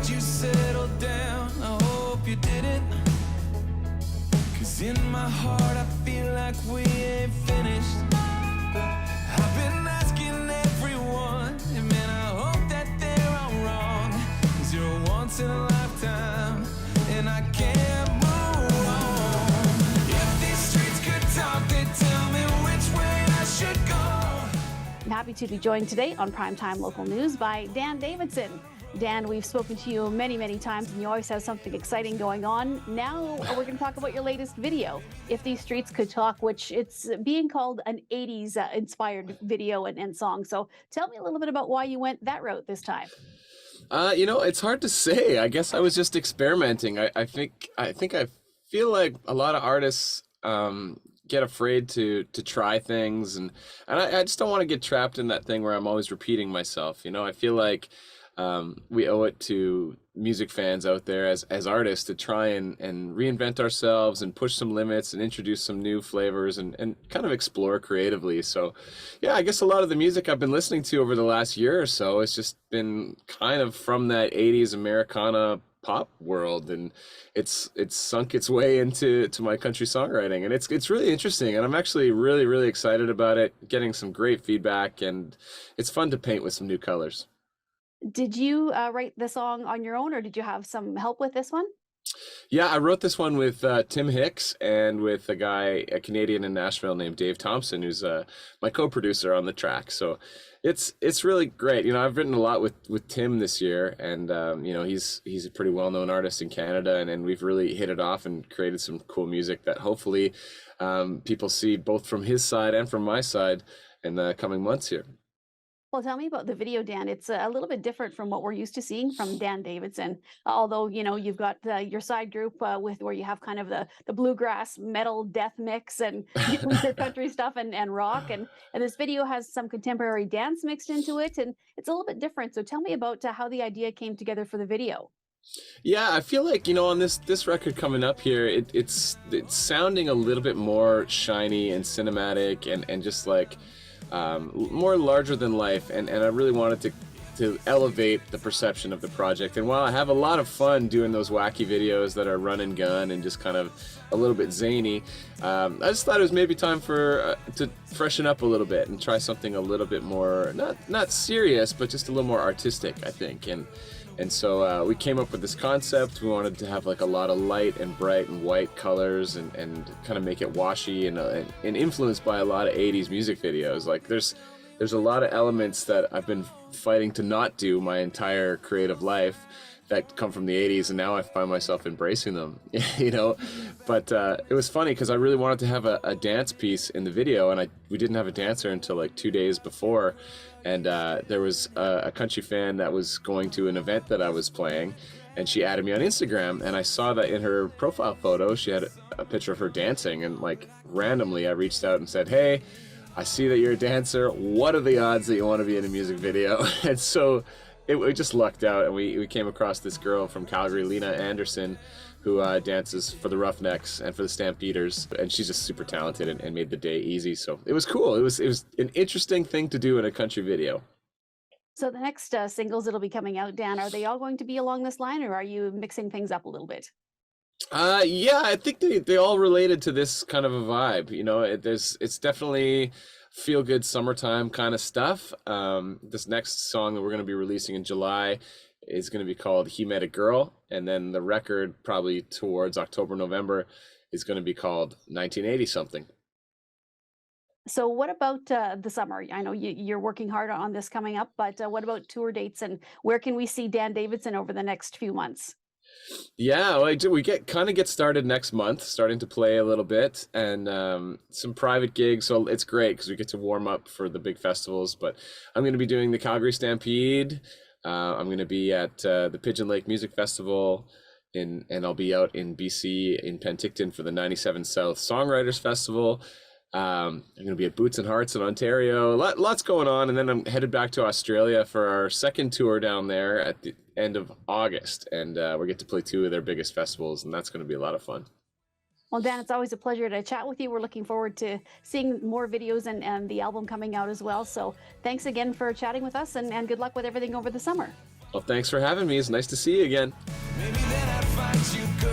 Did you settle down? I hope you didn't. 'Cause in my heart I feel like we ain't finished. I've been asking everyone, and man, I hope that they're all wrong. 'Cause you're a once in a lifetime, and I can't move on. If these streets could talk, they'd tell me which way I should go. I'm happy to be joined today on Primetime Local News by Dan Davidson. Dan, we've spoken to you many, many times, and you always have something exciting going on. Now we're going to talk about your latest video, If These Streets Could Talk, which it's being called an 80s inspired video and song. So tell me a little bit about why you went that route this time. It's hard to say. I guess I was just experimenting. I feel like a lot of artists get afraid to try things, and I just don't want to get trapped in that thing where I'm always repeating myself. I feel like we owe it to music fans out there as artists to try and reinvent ourselves and push some limits and introduce some new flavors and kind of explore creatively. So yeah, I guess a lot of the music I've been listening to over the last year or so has just been kind of from that 80s Americana pop world, and it's sunk its way into my country songwriting, and it's really interesting, and I'm actually really, really excited about it, getting some great feedback, and it's fun to paint with some new colors. Did you write the song on your own, or did you have some help with this one? Yeah, I wrote this one with Tim Hicks and with a Canadian in Nashville named Dave Thompson, who's my co-producer on the track. So it's really great. I've written a lot with Tim this year, and he's a pretty well-known artist in Canada, and we've really hit it off and created some cool music that hopefully people see both from his side and from my side in the coming months here. Well, tell me about the video, Dan. It's a little bit different from what we're used to seeing from Dan Davidson. Although, you've got your side group with where you have kind of the bluegrass metal death mix and your country stuff and rock. And this video has some contemporary dance mixed into it. And it's a little bit different. So tell me about how the idea came together for the video. Yeah, I feel like, on this record coming up here, it's sounding a little bit more shiny and cinematic and just like more larger than life, and I really wanted to elevate the perception of the project. And while I have a lot of fun doing those wacky videos that are run and gun and just kind of a little bit zany, I just thought it was maybe time to freshen up a little bit and try something a little bit more not serious, but just a little more artistic, I think. And so we came up with this concept. We wanted to have like a lot of light and bright and white colors and kind of make it washy and influenced by a lot of 80s music videos. Like there's a lot of elements that I've been fighting to not do my entire creative life that come from the 80s, and now I find myself embracing them, But it was funny because I really wanted to have a dance piece in the video, and we didn't have a dancer until like 2 days before. And there was a country fan that was going to an event that I was playing, and she added me on Instagram, and I saw that in her profile photo she had a picture of her dancing, and like randomly I reached out and said, "Hey, I see that you're a dancer. What are the odds that you want to be in a music video?" And so we just lucked out, and we came across this girl from Calgary, Lena Anderson, who dances for the Roughnecks and for the Stampeders, and she's just super talented and made the day easy. So it was cool. It was an interesting thing to do in a country video. So the next singles that'll be coming out, Dan, are they all going to be along this line, or are you mixing things up a little bit? Yeah, I think they all related to this kind of a vibe. It's definitely feel good summertime kind of stuff. This next song that we're going to be releasing in July is going to be called He Met a Girl, and then the record probably towards October, November is going to be called 1980 something. So what about the summer? I know you're working hard on this coming up, but what about tour dates, and where can we see Dan Davidson over the next few months? Yeah, well, we get started next month, starting to play a little bit, and some private gigs. So it's great because we get to warm up for the big festivals. But I'm going to be doing the Calgary Stampede. I'm going to be at the Pigeon Lake Music Festival, and I'll be out in BC in Penticton for the 97 South Songwriters Festival. I'm going to be at Boots and Hearts in Ontario. Lots going on, and then I'm headed back to Australia for our second tour down there at the end of August, and we get to play two of their biggest festivals, and that's going to be a lot of fun. Well, Dan, it's always a pleasure to chat with you. We're looking forward to seeing more videos and the album coming out as well. So thanks again for chatting with us, and good luck with everything over the summer. Well, thanks for having me. It's nice to see you again. Maybe then I'd find you good.